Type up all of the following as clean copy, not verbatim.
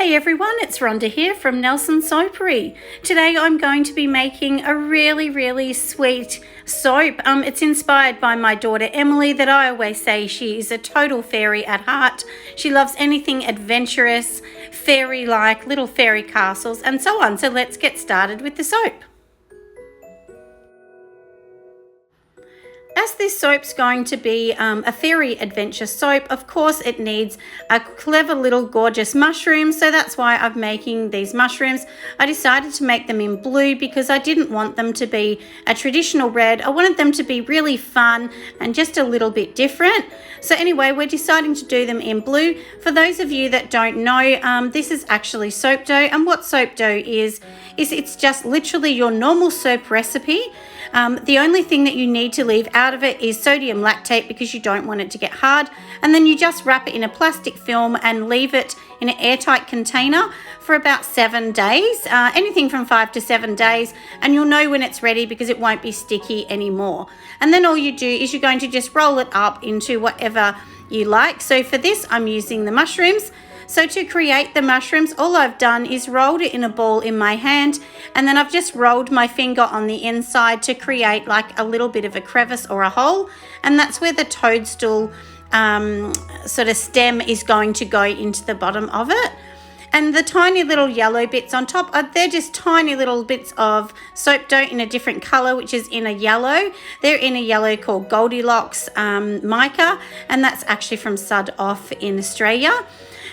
Hey everyone, it's Rhonda here from Nelson Soapery. Today I'm going to be making a really sweet soap. It's inspired by my daughter Emily that I always say she is a total fairy at heart. She loves anything adventurous, fairy-like, little fairy castles and so on. So let's get started with the soap. As this soap's going to be a fairy adventure soap, of course it needs a clever little gorgeous mushroom, so that's why I'm making these mushrooms. I decided to make them in blue because I didn't want them to be a traditional red. I wanted them to be really fun and just a little bit different. So anyway, we're deciding to do them in blue. For those of you that don't know, this is actually soap dough, and what soap dough is it's just literally your normal soap recipe. The only thing that you need to leave out of it is sodium lactate because you don't want it to get hard, and then you just wrap it in a plastic film and leave it in an airtight container for about 7 days, anything from 5 to 7 days, and you'll know when it's ready because it won't be sticky anymore. And then all you do is you're going to just roll it up into whatever you like. So for this I'm using the mushrooms. So to create the mushrooms, all I've done is rolled it in a ball in my hand, and then I've just rolled my finger on the inside to create like a little bit of a crevice or a hole, and that's where the toadstool sort of stem is going to go into the bottom of it. And the tiny little yellow bits on top, they're just tiny little bits of soap dough in a different color, which is in a yellow. They're in a yellow called Goldilocks mica, and that's actually from Sud Off in Australia.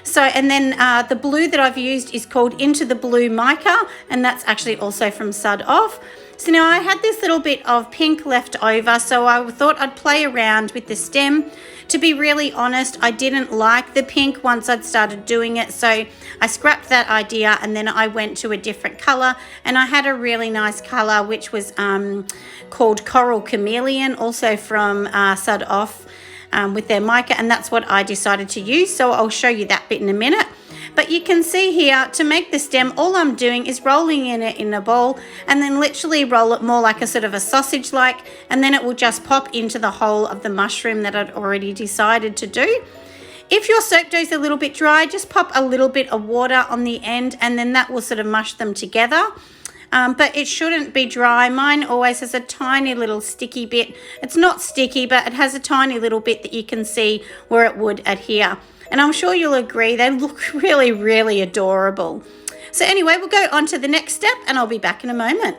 So, and then the blue that I've used is called Into the Blue Mica, and that's actually also from Sud Off. So now I had this little bit of pink left over, so I thought I'd play around with the stem. To be really honest, I didn't like the pink once I'd started doing it, so I scrapped that idea and then I went to a different color, and I had a really nice color which was called Coral Chameleon, also from Sud Off. With their mica, and that's what I decided to use, so I'll show you that bit in a minute. But you can see here, to make the stem, all I'm doing is rolling it in a bowl and then literally roll it more like a sort of a sausage like, and then it will just pop into the hole of the mushroom that I'd already decided to do. If your soap dough is a little bit dry, just pop a little bit of water on the end and then that will sort of mush them together. But it shouldn't be dry. Mine always has a tiny little sticky bit. It's not sticky, but it has a tiny little bit that you can see where it would adhere. And I'm sure you'll agree they look really adorable. So anyway, we'll go on to the next step and I'll be back in a moment.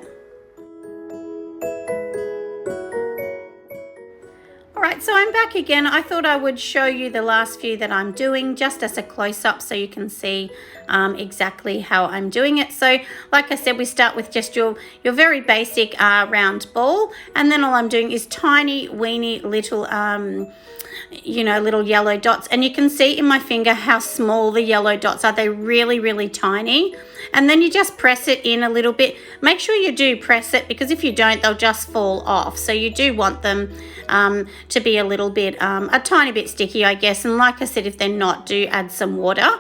Alright, so I'm back again. I thought I would show you the last few that I'm doing just as a close-up so you can see exactly how I'm doing it. So like I said, we start with just your very basic round ball, and then all I'm doing is tiny weeny little little yellow dots, and you can see in my finger how small the yellow dots are. They're really tiny. And then you just press it in a little bit. Make sure you do press it, because if you don't, they'll just fall off. So you do want them to be a little bit, a tiny bit sticky, I guess. And like I said, if they're not, do add some water.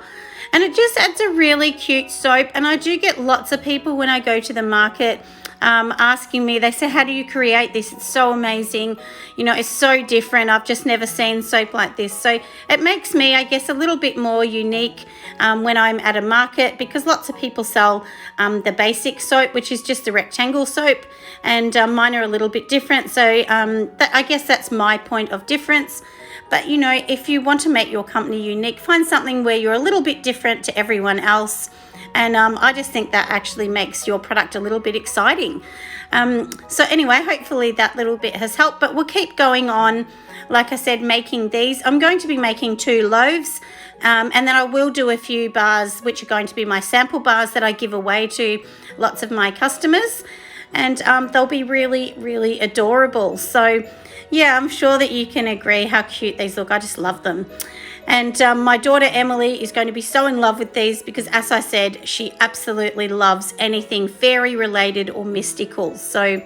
And it just adds a really cute soap. And I do get lots of people when I go to the market asking me, they say, how do you create this? It's so amazing, you know, it's so different. I've just never seen soap like this. So it makes me, I guess, a little bit more unique when I'm at a market, because lots of people sell the basic soap, which is just the rectangle soap, and mine are a little bit different. So I guess that's my point of difference. But you know, if you want to make your company unique, find something where you're a little bit different to everyone else. And I just think that actually makes your product a little bit exciting. So anyway, hopefully that little bit has helped, but we'll keep going on. Like I said, making these. I'm going to be making 2 loaves, and then I will do a few bars, which are going to be my sample bars that I give away to lots of my customers. And they'll be really adorable. So yeah, I'm sure that you can agree how cute these look. I just love them. And my daughter Emily is going to be so in love with these because, as I said, she absolutely loves anything fairy related or mystical. So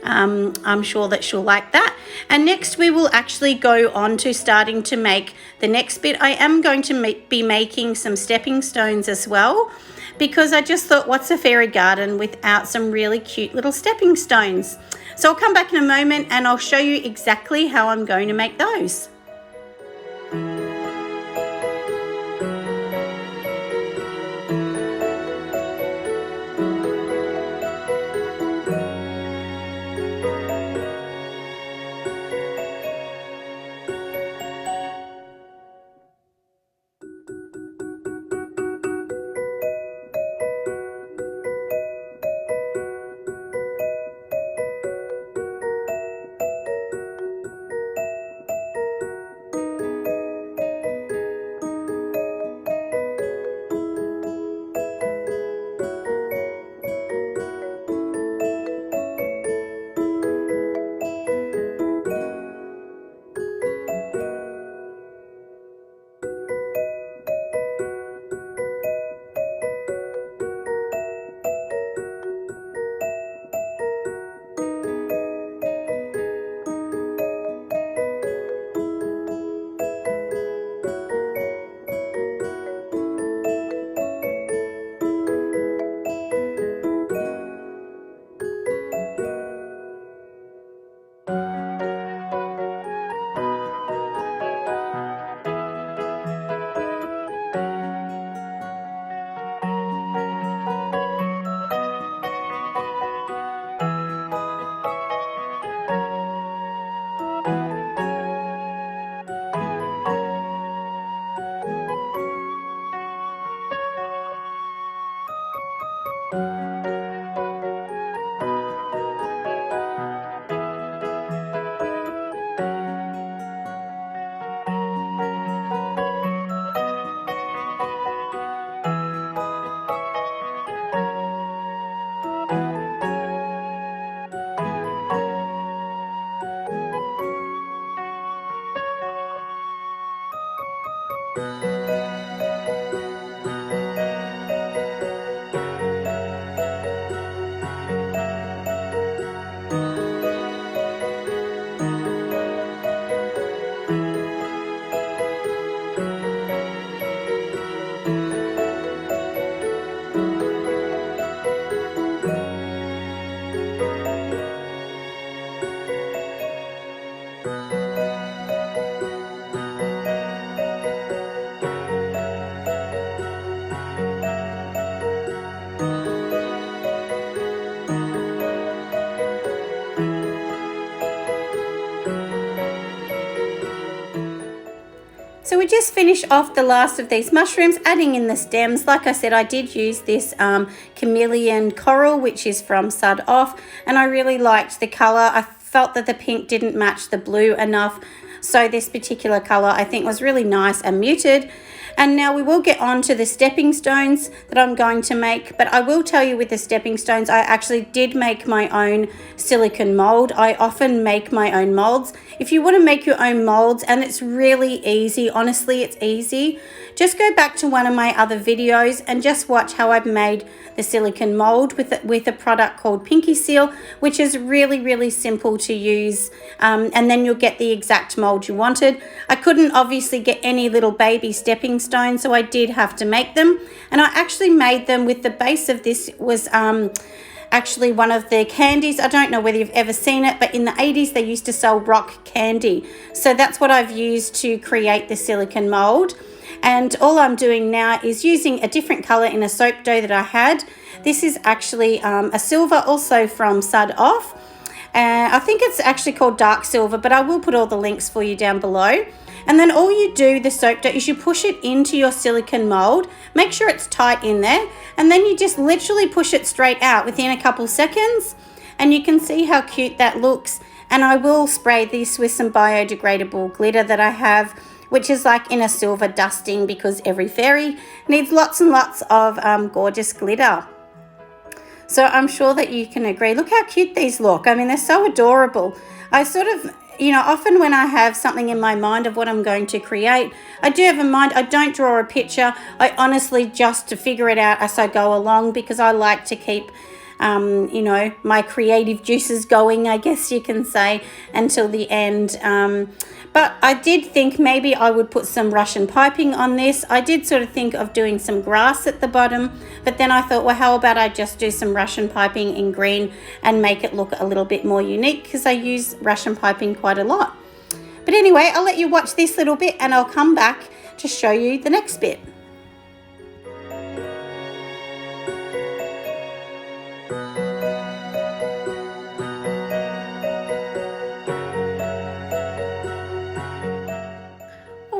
I'm sure that she'll like that. And next we will actually go on to starting to make the next bit. I am going to be making some stepping stones as well, because I just thought, what's a fairy garden without some really cute little stepping stones? So I'll come back in a moment and I'll show you exactly how I'm going to make those. So we just finished off the last of these mushrooms, adding in the stems. Like I said, I did use this chameleon coral, which is from Sud Off, and I really liked the colour. I felt that the pink didn't match the blue enough, so this particular colour I think was really nice and muted. And now we will get on to the stepping stones that I'm going to make, but I will tell you with the stepping stones, I actually did make my own silicone mold. I often make my own molds. If you want to make your own molds, and it's really easy, honestly, it's easy. Just go back to one of my other videos and just watch how I've made the silicone mold with a product called Pinky Seal, which is really, really simple to use. And then you'll get the exact mold you wanted. I couldn't obviously get any little baby stepping stones, so I did have to make them. And I actually made them with the base of this was actually one of the candies. I don't know whether you've ever seen it, but in the 80s they used to sell rock candy. So that's what I've used to create the silicone mold. And all I'm doing now is using a different color in a soap dough that I had. This is actually a silver, also from Sud Off. I think it's actually called dark silver, but I will put all the links for you down below. And then all you do, the soap dough, is you push it into your silicone mold. Make sure it's tight in there. And then you just literally push it straight out within a couple seconds. And you can see how cute that looks. And I will spray this with some biodegradable glitter that I have, which is like in a silver dusting, because every fairy needs lots and lots of gorgeous glitter. So I'm sure that you can agree. Look how cute these look. I mean, they're so adorable. I sort of, you know, often when I have something in my mind of what I'm going to create, I do have in mind, I don't draw a picture. I honestly just to figure it out as I go along, because I like to keep you know, my creative juices going, I guess you can say, until the end. But I did think maybe I would put some Russian piping on this. I did sort of think of doing some grass at the bottom, but then I thought, well, how about I just do some Russian piping in green and make it look a little bit more unique, because I use Russian piping quite a lot. But anyway, I'll let you watch this little bit and I'll come back to show you the next bit.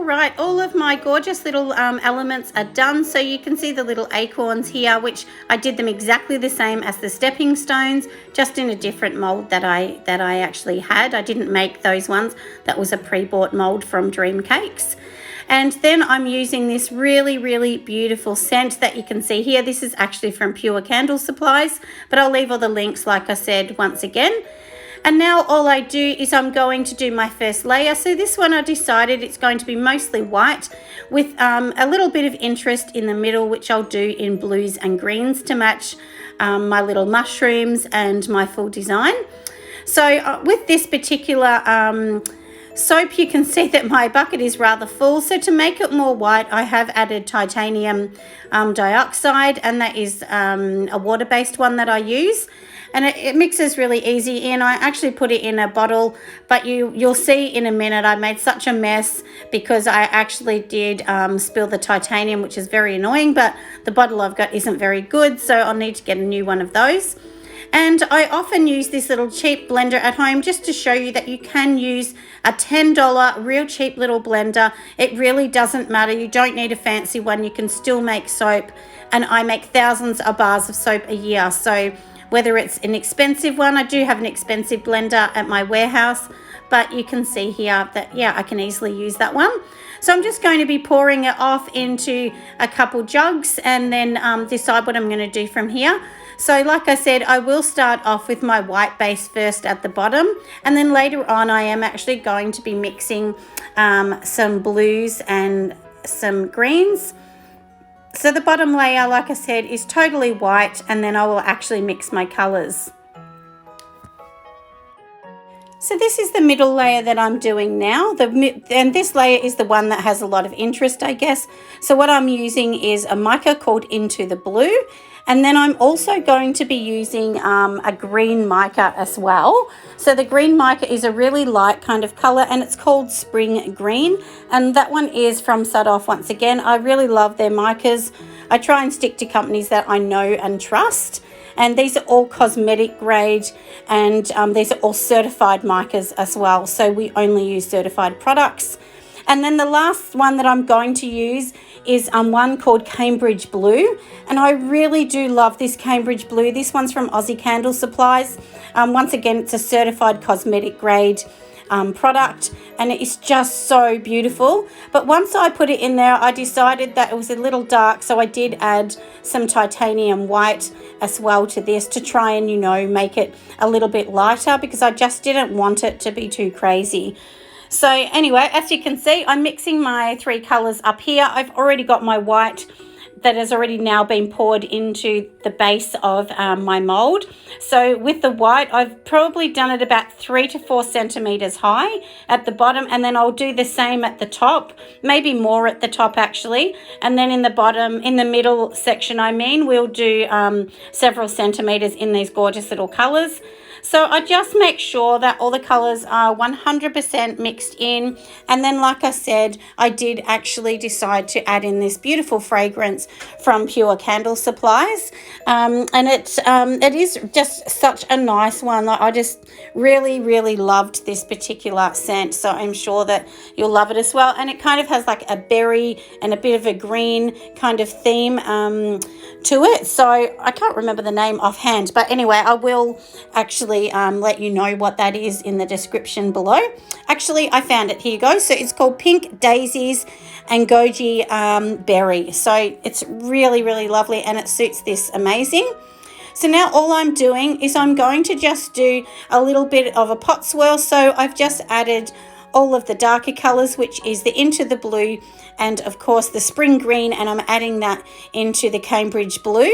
right, all of my gorgeous little elements are done. So you can see the little acorns here, which I did them exactly the same as the stepping stones, just in a different mold that I actually had. I didn't make those ones. That was a pre-bought mold from Dream Cakes. And then I'm using this really, really beautiful scent that you can see here. This is actually from Pure Candle Supplies, but I'll leave all the links, like I said, once again. And now all I do is I'm going to do my first layer. So this one I decided it's going to be mostly white with a little bit of interest in the middle, which I'll do in blues and greens to match my little mushrooms and my full design. So with this particular soap, you can see that my bucket is rather full. So to make it more white, I have added titanium dioxide, and that is a water-based one that I use. And it mixes really easy in. I actually put it in a bottle, but you'll see in a minute I made such a mess because I actually did spill the titanium, which is very annoying, but the bottle I've got isn't very good, so I'll need to get a new one of those. And I often use this little cheap blender at home just to show you that you can use a $10 real cheap little blender. It really doesn't matter. You don't need a fancy one. You can still make soap, and I make thousands of bars of soap a year. So whether it's an expensive one, I do have an expensive blender at my warehouse, but you can see here that, yeah, I can easily use that one. So I'm just going to be pouring it off into a couple jugs and then decide what I'm going to do from here. So like I said, I will start off with my white base first at the bottom, and then later on I am actually going to be mixing some blues and some greens. So the bottom layer, like I said, is totally white, and then I will actually mix my colours. So this is the middle layer that I'm doing now, and this layer is the one that has a lot of interest, I guess. So what I'm using is a mica called Into the Blue, and then I'm also going to be using a green mica as well. So the green mica is a really light kind of colour, and it's called Spring Green, and that one is from Sudoff. Once again, I really love their micas. I try and stick to companies that I know and trust. And these are all cosmetic grade, and these are all certified micas as well. So we only use certified products. And then the last one that I'm going to use is one called Cambridge Blue. And I really do love this Cambridge Blue. This one's from Aussie Candle Supplies. Once again, it's a certified cosmetic grade product, and it is just so beautiful. But once I put it in there, I decided that it was a little dark, so I did add some titanium white as well to this to try and, you know, make it a little bit lighter, because I just didn't want it to be too crazy. So anyway, as you can see, I'm mixing my three colors up here. I've already got my white that has already now been poured into the base of my mold. So with the white, I've probably done it about 3 to 4 centimeters high at the bottom, and then I'll do the same at the top, maybe more at the top actually, and then in the bottom, in the middle section we'll do several centimeters in these gorgeous little colors. So I just make sure that all the colors are 100% mixed in. And then, like I said, I did actually decide to add in this beautiful fragrance from Pure Candle Supplies. And it is just such a nice one. I just really, really loved this particular scent. So I'm sure that you'll love it as well. And it kind of has like a berry and a bit of a green kind of theme to it. So I can't remember the name offhand. But anyway, I will actually let you know what that is in the description below. Actually, I found it. Here you go. So it's called Pink Daisies and Goji Berry. So it's really, really lovely, and it suits this amazing. So now all I'm doing is I'm going to just do a little bit of a pot swirl. So I've just added all of the darker colors, which is the Into the Blue and of course the Spring Green, and I'm adding that into the Cambridge Blue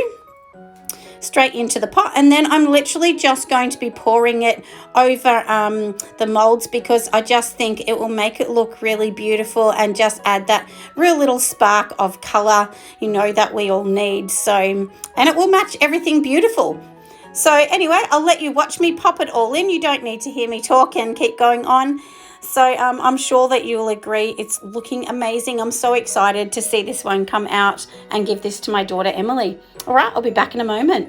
straight into the pot. And then I'm literally just going to be pouring it over the molds, because I just think it will make it look really beautiful and just add that real little spark of color, you know, that we all need. So, and it will match everything beautiful. So anyway, I'll let you watch me pop it all in. You don't need to hear me talk and keep going on. So I'm sure that you will agree it's looking amazing. I'm so excited to see this one come out and give this to my daughter Emily. All right, I'll be back in a moment.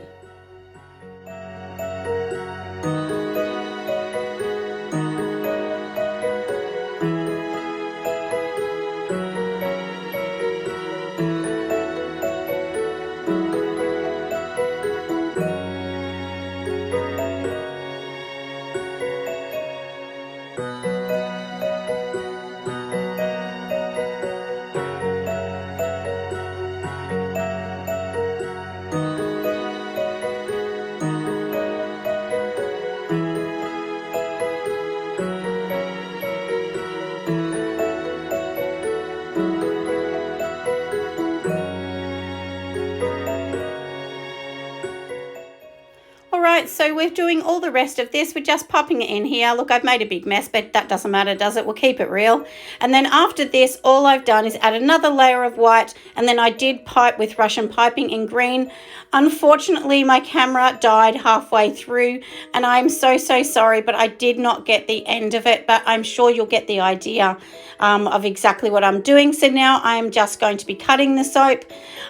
right, so we're doing all the rest of this. We're just popping it in here. Look, I've made a big mess, but that doesn't matter, does it? We'll keep it real. And then after this, all I've done is add another layer of white, and then I did pipe with Russian piping in green. Unfortunately, my camera died halfway through, and I'm so sorry, but I did not get the end of it, but I'm sure you'll get the idea of exactly what I'm doing. So now I'm just going to be cutting the soap.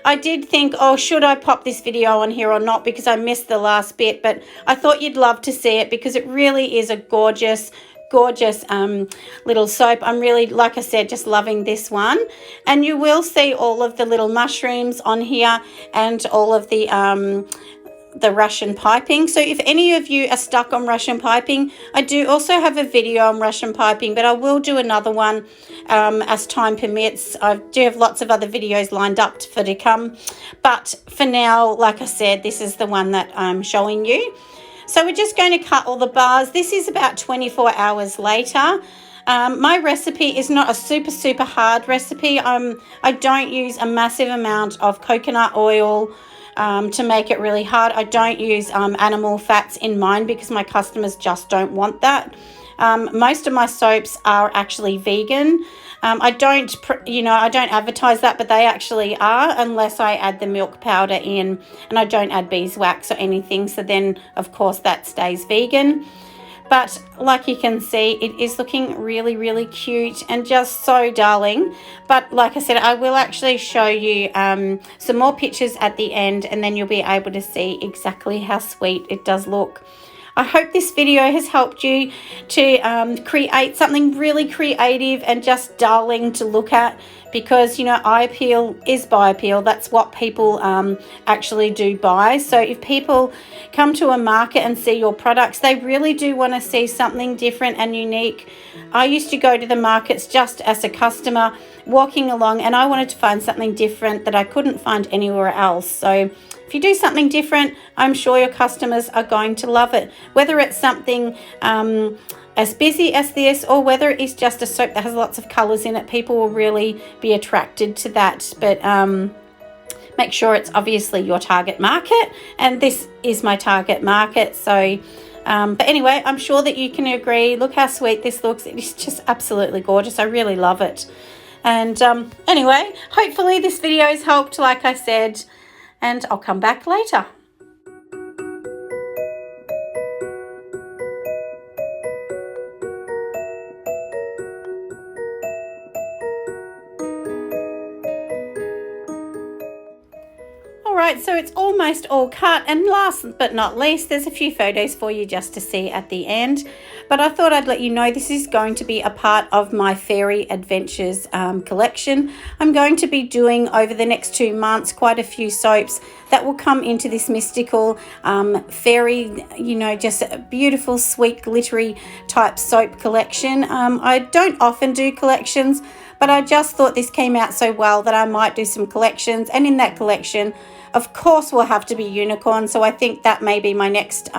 I did think, oh, should I pop this video on here or not, because I missed the last bit, but I thought you'd love to see it because it really is a gorgeous little soap. I'm really, like I said, just loving this one. And you will see all of the little mushrooms on here and all of the Russian piping. So if any of you are stuck on Russian piping, I do also have a video on Russian piping, but I will do another one as time permits. I do have lots of other videos lined up to come, but for now, like I said, this is the one that I'm showing you. So we're just going to cut all the bars. This is about 24 hours later. My recipe is not a super hard recipe. I don't use a massive amount of coconut oil to make it really hard. I don't use animal fats in mine because my customers just don't want that. Most of my soaps are actually vegan. I don't advertise that, but they actually are, unless I add the milk powder in, and I don't add beeswax or anything. So then, of course, that stays vegan. But like you can see, it is looking really cute and just so darling. But like I said, I will actually show you some more pictures at the end, and then you'll be able to see exactly how sweet it does look. I hope this video has helped you to create something really creative and just darling to look at, because, you know, eye appeal is buy appeal. That's what people actually do buy. So if people come to a market and see your products, they really do want to see something different and unique. I used to go to the markets just as a customer walking along, and I wanted to find something different that I couldn't find anywhere else. So if you do something different, I'm sure your customers are going to love it. Whether it's something as busy as this, or whether it's just a soap that has lots of colours in it, people will really be attracted to that. But make sure it's obviously your target market, and this is my target market. So but anyway, I'm sure that you can agree. Look how sweet this looks. It is just absolutely gorgeous. I really love it. And anyway, hopefully this video has helped, like I said, and I'll come back later. Alright, so it's almost all cut, and last but not least, there's a few photos for you just to see at the end. But I thought I'd let you know this is going to be a part of my Fairy Adventures collection. I'm going to be doing over the next 2 months quite a few soaps that will come into this mystical fairy, you know, just a beautiful, sweet, glittery type soap collection. I don't often do collections, but I just thought this came out so well that I might do some collections, and in that collection, of course, will have to be unicorn. So I think that may be my next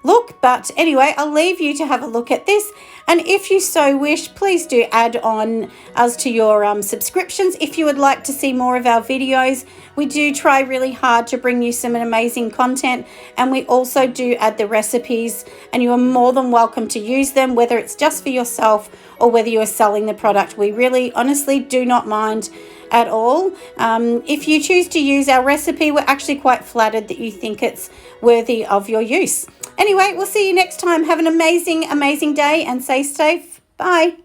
look. But anyway, I'll leave you to have a look at this. And if you so wish, please do add on us to your subscriptions if you would like to see more of our videos. We do try really hard to bring you some amazing content, and we also do add the recipes, and you are more than welcome to use them, whether it's just for yourself or whether you are selling the product. We really honestly do not mind at all. If you choose to use our recipe, we're actually quite flattered that you think it's worthy of your use. Anyway, we'll see you next time. Have an amazing day and stay safe. Bye.